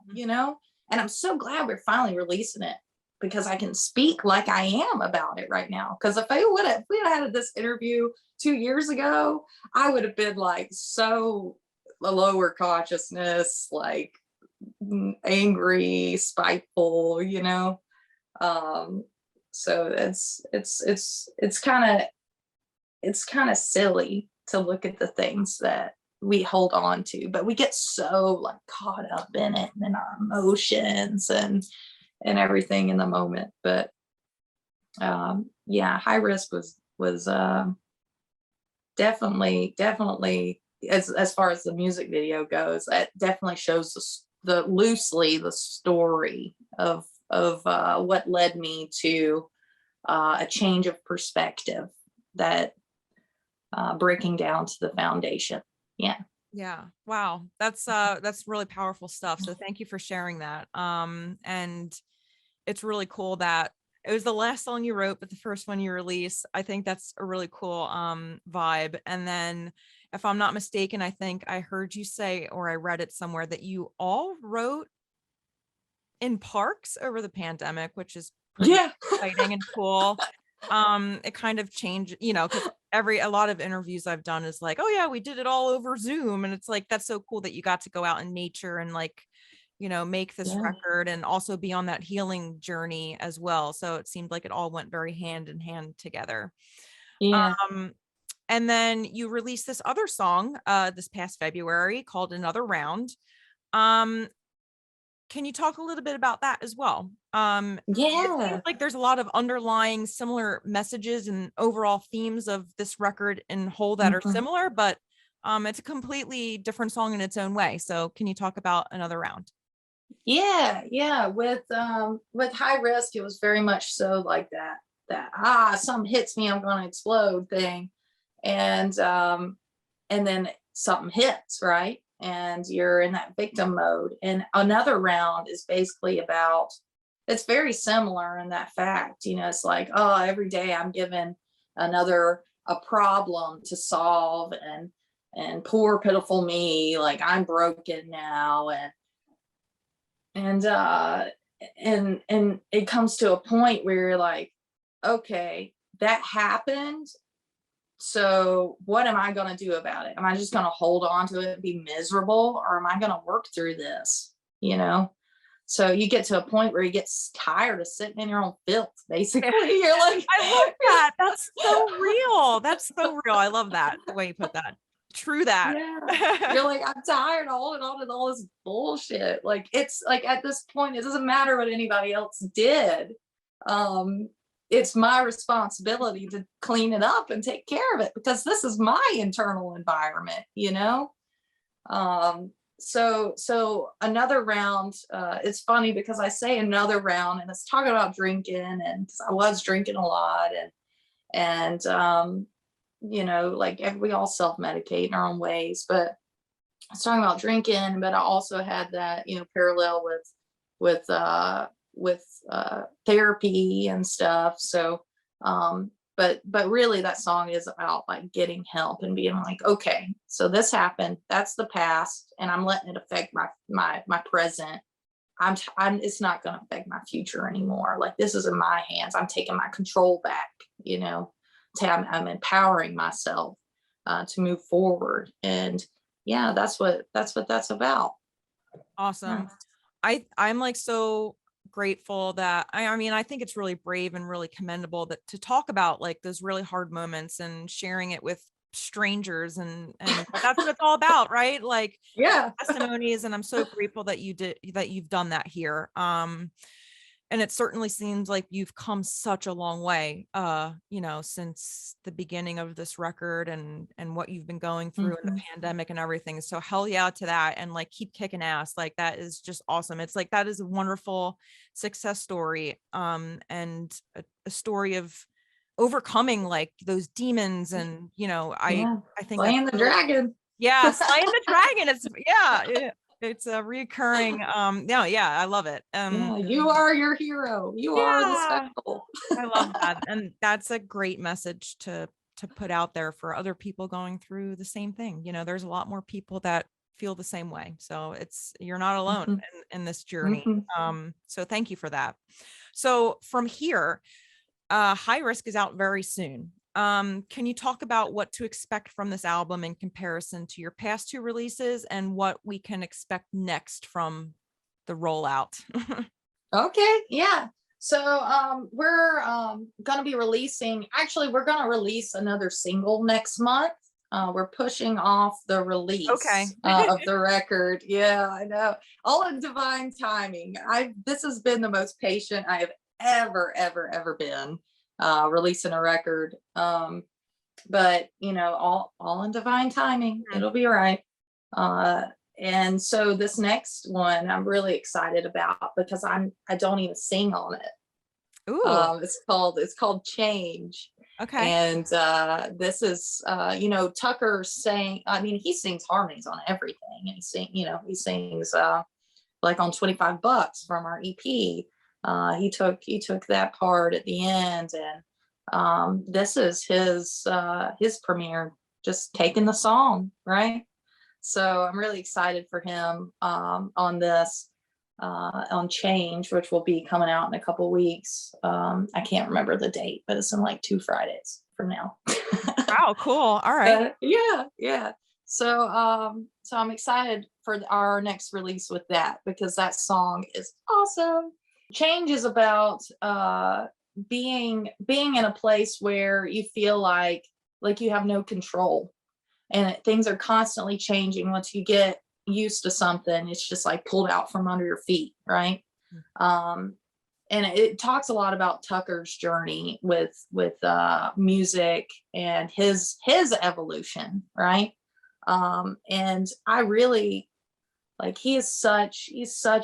and I'm so glad we're finally releasing it because I can speak like I am about it right now. Because if we had had this interview 2 years ago, I would have been like so a lower consciousness, like angry, spiteful, so it's kind of silly to look at the things that we hold on to, but we get so like caught up in it and in our emotions and everything in the moment. But High Risk was definitely as far as the music video goes, that definitely shows loosely the story of what led me to a change of perspective, that breaking down to the foundation. Yeah. Yeah. Wow. That's really powerful stuff. So thank you for sharing that. And it's really cool that it was the last song you wrote, but the first one you released. I think that's a really cool vibe. And then if I'm not mistaken, I think I heard you say, or I read it somewhere, that you all wrote in parks over the pandemic, which is pretty exciting and cool. It kind of changed, because a lot of interviews I've done is like, oh yeah, we did it all over Zoom. And it's like, that's so cool that you got to go out in nature and like, make this record and also be on that healing journey as well. So it seemed like it all went very hand in hand together. Yeah. And then you released this other song this past February called Another Round. Can you talk a little bit about that as well? It seems like there's a lot of underlying similar messages and overall themes of this record in whole that are similar, but it's a completely different song in its own way. So can you talk about Another Round? Yeah. With High Risk, it was very much so like that something hits me, I'm gonna explode thing. And then something hits, right? And you're in that victim mode. And Another Round is basically about, it's very similar in that fact. It's like, oh, every day I'm given a problem to solve, and poor pitiful me, like I'm broken now. And it comes to a point where you're like, okay, that happened. So what am I going to do about it? Am I just going to hold on to it and be miserable, or am I going to work through this? So you get to a point where you get tired of sitting in your own filth, basically. You're like, I love that. That's so real. That's so real. I love that, the way you put that. True that. Yeah. You're like, I'm tired of holding on to all this bullshit. Like, it's like, at this point, it doesn't matter what anybody else did. It's my responsibility to clean it up and take care of it, because this is my internal environment, So Another Round, it's funny because I say another round and it's talking about drinking, and because I was drinking a lot, and like we all self-medicate in our own ways, but I was talking about drinking, but I also had that, parallel with therapy and stuff. So, but really that song is about like getting help and being like, okay, so this happened, that's the past, and I'm letting it affect my present. It's not going to affect my future anymore. Like, this is in my hands. I'm taking my control back, I'm empowering myself to move forward. And yeah, that's what that's about. Awesome. Yeah. I'm like so grateful that I think it's really brave and really commendable that to talk about like those really hard moments and sharing it with strangers, and that's what it's all about, right? Like, testimonies. And I'm so grateful that you've done that here. And it certainly seems like you've come such a long way, since the beginning of this record and what you've been going through in the pandemic and everything. So hell yeah to that. And like, keep kicking ass. Like, that is just awesome. It's like, that is a wonderful success story. And a story of overcoming like those demons. And, I think slaying the dragon. Yeah. Slaying the dragon. It's a reoccurring, I love it. You are your hero. You are the special. I love that. And that's a great message to put out there for other people going through the same thing. There's a lot more people that feel the same way. So you're not alone in this journey. So thank you for that. So from here, High Risk is out very soon. Can you talk about what to expect from this album in comparison to your past two releases, and what we can expect next from the rollout? Okay, yeah. So we're gonna be releasing, actually we're gonna release another single next month. We're pushing off the release of the record. Yeah, I know. All in divine timing. This has been the most patient I have ever been. Releasing a record, but all in divine timing. It'll be right. And so this next one I'm really excited about, because I don't even sing on it. Ooh. It's called Change. Okay. And this is Tucker sang. I mean, he sings harmonies on everything, and he sings like on 25 Bucks from our EP. He took that part at the end, and this is his premiere, just taking the song, right? So I'm really excited for him on this, on Change, which will be coming out in a couple weeks. I can't remember the date, but it's in like 2 Fridays from now. Wow, cool. All right. Yeah. So I'm excited for our next release with that, because that song is awesome. Change is about being in a place where you feel like you have no control, and things are constantly changing. Once you get used to something, it's just like pulled out from under your feet, right? And it talks a lot about Tucker's journey with music and his evolution, right? And I really he's such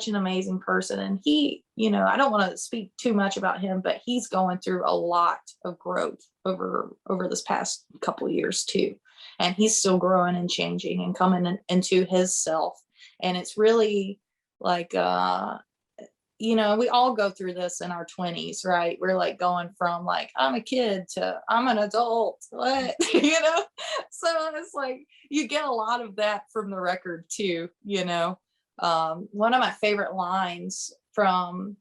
an amazing person, and I don't want to speak too much about him, but he's going through a lot of growth over this past couple of years too, and he's still growing and changing and coming into his self. And it's really like we all go through this in our 20s, right? We're like going from like, I'm a kid to I'm an adult, what? So it's like you get a lot of that from the record too. One of my favorite lines from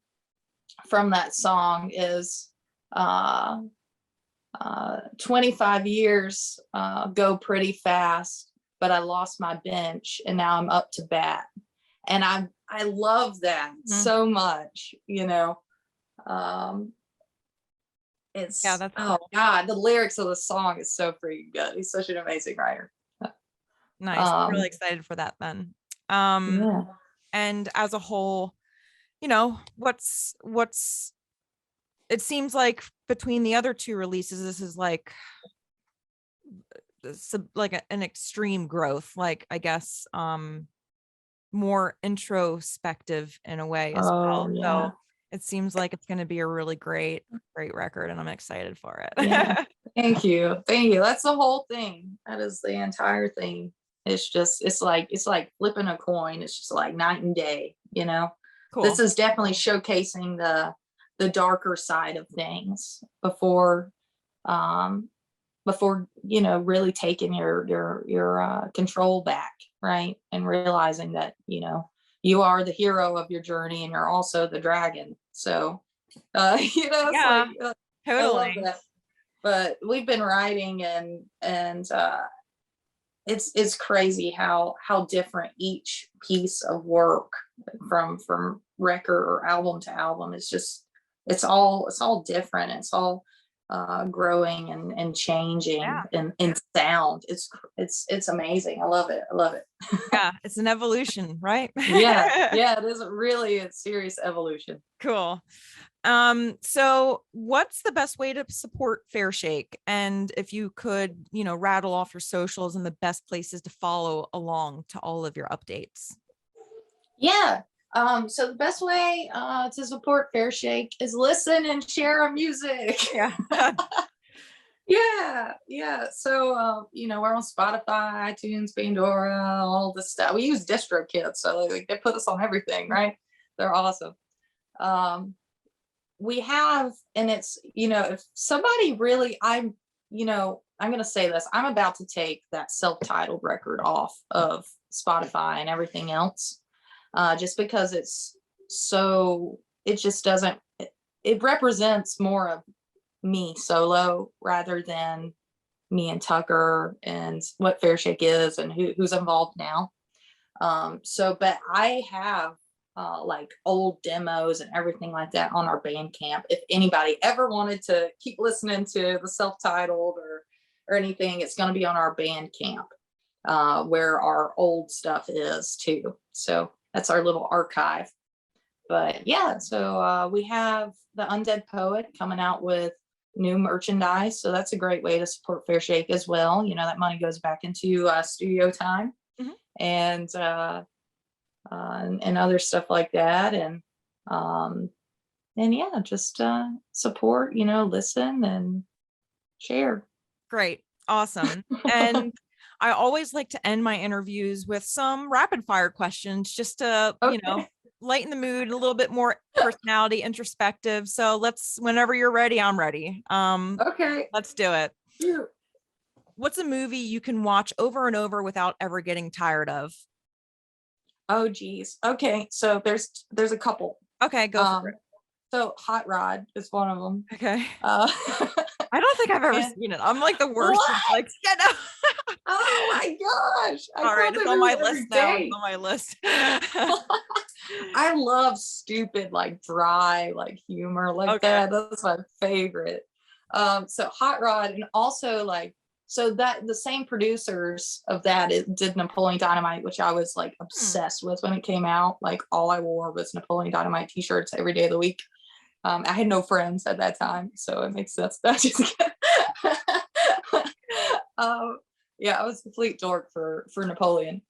that song is 25 years go pretty fast, but I lost my bench and now I'm up to bat. And I love that so much, it's, that's cool. God, the lyrics of the song is so freaking good. He's such an amazing writer. Nice. I'm really excited for that then. Yeah. And as a whole, what's it seems like between the other 2 releases, this is like an extreme growth, I guess more introspective in a way as well. Yeah. So it seems like it's going to be a really great record, and I'm excited for it. Yeah. Thank you. That's the whole thing. That is the entire thing. It's like flipping a coin. It's just like night and day. Cool. This is definitely showcasing the darker side of things before really taking your control back, right? And realizing that you are the hero of your journey, and you're also the dragon. So Yeah, totally. I love that. But we've been writing, and it's crazy how different each piece of work from record or album to album is. Just it's all different. It's all growing and changing in sound. It's amazing. I love it. Yeah, it's an evolution, right? yeah it is really a serious evolution. Cool. So what's the best way to support Fairshake? And if you could, rattle off your socials and the best places to follow along to all of your updates. Yeah. So the best way to support Fairshake is listen and share our music. Yeah. Yeah. So we're on Spotify, iTunes, Pandora, all this stuff. We use DistroKid, so they put us on everything, right? They're awesome. We have, and it's if somebody really, I'm going to say this, I'm about to take that self-titled record off of Spotify and everything else. Just because it just doesn't, it represents more of me solo rather than me and Tucker and what Fairshake is and who's involved now. But I have like old demos and everything like that on our Bandcamp. If anybody ever wanted to keep listening to the self-titled or anything, it's going to be on our Bandcamp, where our old stuff is too. So that's our little archive. But yeah, so we have the Undead Poet coming out with new merchandise. So that's a great way to support Fairshake as well. That money goes back into studio time and other stuff like that. And yeah, just support, listen and share. Great. Awesome. And I always like to end my interviews with some rapid fire questions just to, Okay. lighten the mood, a little bit more personality, introspective. So whenever you're ready, I'm ready. Okay. Let's do it. Shoot. What's a movie you can watch over and over without ever getting tired of? Oh geez. Okay. So there's a couple. Okay, go for it. So Hot Rod is one of them. Okay. Uh, I don't think I've ever seen it. I'm like the worst. Like, yeah, no. Oh my gosh. All right, it's on my list now. It's on my list. I love stupid, like dry, like humor like that. That's my favorite. So Hot Rod, and also like, so that the same producers of that did Napoleon Dynamite, which I was like obsessed with when it came out. Like all I wore was Napoleon Dynamite t-shirts every day of the week. I had no friends at that time, so it makes sense that yeah, I was a complete dork for Napoleon.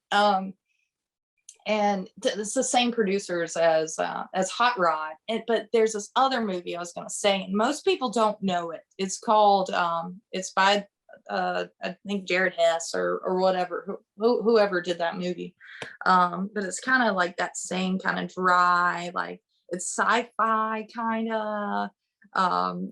And it's the same producers as Hot Rod. But there's this other movie I was going to say, and most people don't know it. It's called it's by I think Jared Hess or whatever, whoever did that movie. But it's kind of like that same kind of dry, like it's sci-fi kind of.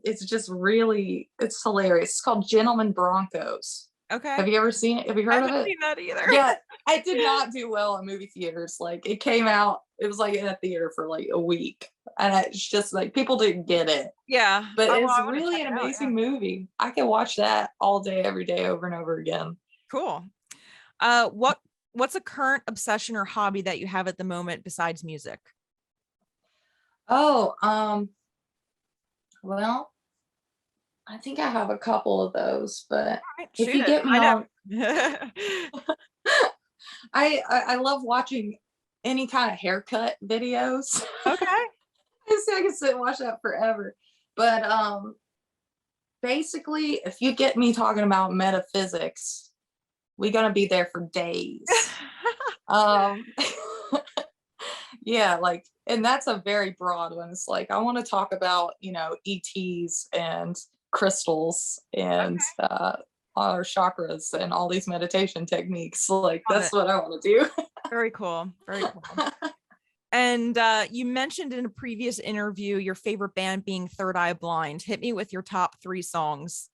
It's just really, it's hilarious. It's called Gentlemen Broncos. Okay. Have you ever seen it? Have you heard of it? I haven't seen that either. Yeah, I did not do well in movie theaters. Like it came out, it was like in a theater for like a week, and it's just like people didn't get it. Yeah, but it's really an amazing movie. I can watch that all day, every day, over and over again. Cool. What's a current obsession or hobby that you have at the moment besides music? Oh, well, I think I have a couple of those, but if you get me on, I love watching any kind of haircut videos. Okay. I can sit and watch that forever. But basically, if you get me talking about metaphysics, we're gonna be there for days. Yeah, like, and that's a very broad one. It's like I want to talk about, ETs and crystals and our chakras and all these meditation techniques. Like that's what I want to do. Very cool. Very cool. And you mentioned in a previous interview your favorite band being Third Eye Blind. Hit me with your top 3 songs.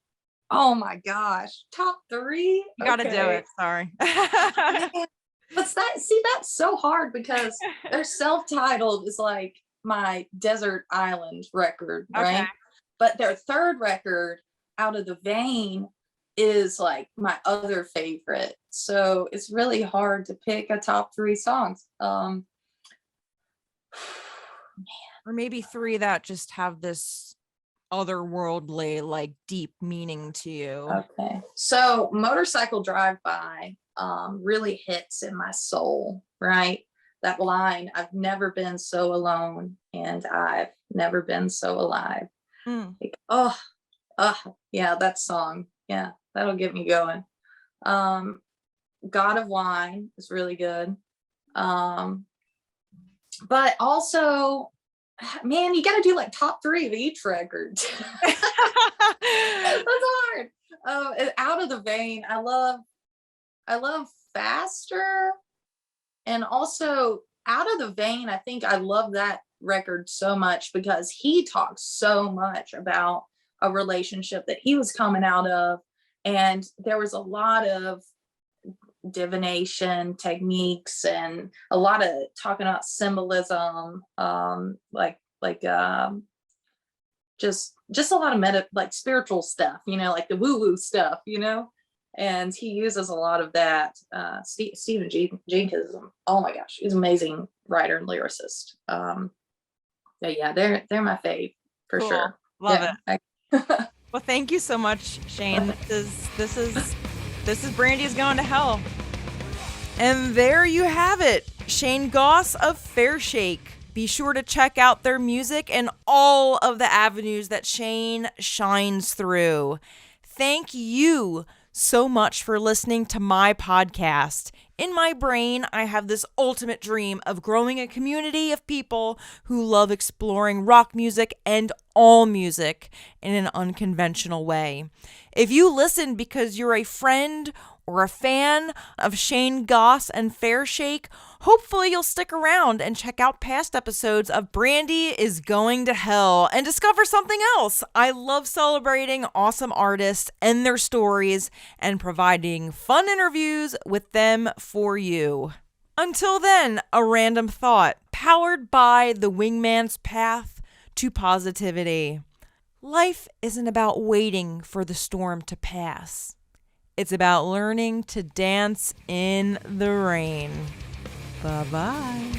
Oh my gosh, top 3? You gotta do it. Sorry. What's that? See, that's so hard because their self-titled is like my Desert Island record, right? But their third record, Out of the Vein, is like my other favorite. So it's really hard to pick a top 3 songs. Or maybe 3 that just have this otherworldly, like deep meaning to you. Okay. So Motorcycle Drive-By really hits in my soul, right? That line, I've never been so alone and I've never been so alive. Like, yeah, that song. Yeah, that'll get me going. God of Wine is really good. But also, man, you got to do like top 3 of each record. That's hard. Out of the Vein, I love Faster, and also Out of the Vein. I think I love that record so much because he talks so much about a relationship that he was coming out of, and there was a lot of divination techniques and a lot of talking about symbolism, just a lot of like spiritual stuff, like the woo-woo stuff, and he uses a lot of that. Stephen Jenkins, oh my gosh, he's an amazing writer and lyricist. But yeah, they're my fave for sure. Love it. Well, thank you so much, Shayne. This is Brandi's Going to Hell. And there you have it, Shayne Goss of Fairshake. Be sure to check out their music and all of the avenues that Shayne shines through. Thank you so much for listening to my podcast. In my brain, I have this ultimate dream of growing a community of people who love exploring rock music and all music in an unconventional way. If you listen because you're a friend or a fan of Shayne Goss and Fairshake, hopefully you'll stick around and check out past episodes of Brandi is Going to Hell and discover something else. I love celebrating awesome artists and their stories and providing fun interviews with them for you. Until then, a random thought, powered by the Wingman's Path to Positivity. Life isn't about waiting for the storm to pass. It's about learning to dance in the rain. Bye-bye.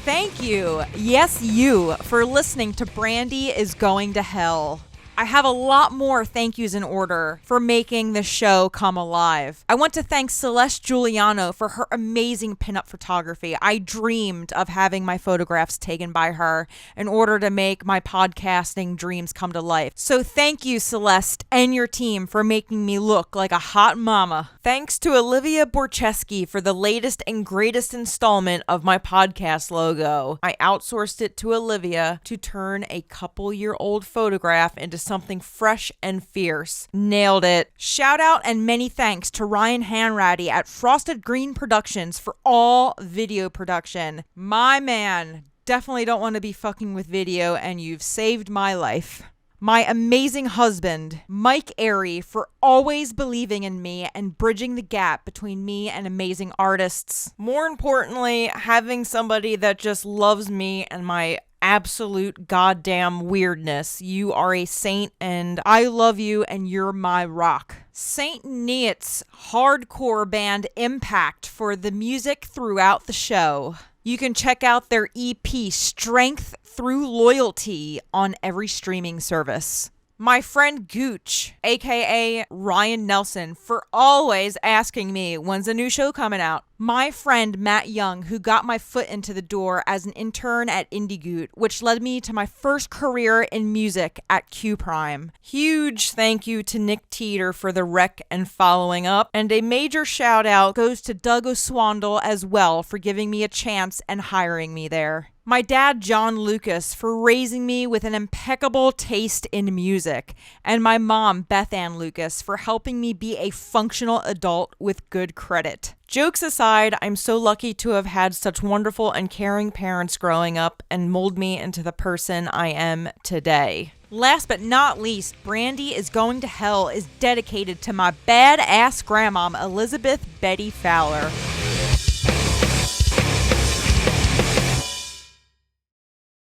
Thank you, yes you, for listening to Brandi is Going to Hell. I have a lot more thank yous in order for making the show come alive. I want to thank Celeste Giuliano for her amazing pinup photography. I dreamed of having my photographs taken by her in order to make my podcasting dreams come to life. So thank you, Celeste, and your team for making me look like a hot mama. Thanks to Olivia Borcheski for the latest and greatest installment of my podcast logo. I outsourced it to Olivia to turn a couple-year-old photograph into something fresh and fierce. Nailed it. Shout out and many thanks to Ryan Hanratty at Frosted Green Productions for all video production. My man, definitely don't want to be fucking with video, and you've saved my life. My amazing husband, Mike Airy, for always believing in me and bridging the gap between me and amazing artists. More importantly, having somebody that just loves me and my absolute goddamn weirdness. You are a saint and I love you and you're my rock. Saint Neot's hardcore band Impact for the music throughout the show. You can check out their EP Strength Through Loyalty on every streaming service. My friend Gooch, aka Ryan Nelson, for always asking me when's a new show coming out. My friend Matt Young, who got my foot into the door as an intern at IndieGoot, which led me to my first career in music at Q Prime. Huge thank you to Nick Teeter for the rec and following up, and a major shout out goes to Doug Oswandel as well for giving me a chance and hiring me there. My dad, John Lukas, for raising me with an impeccable taste in music, and my mom, Beth Ann Lukas, for helping me be a functional adult with good credit. Jokes aside, I'm so lucky to have had such wonderful and caring parents growing up and mold me into the person I am today. Last but not least, Brandi is Going to Hell is dedicated to my badass grandmom, Elizabeth Betty Fowler.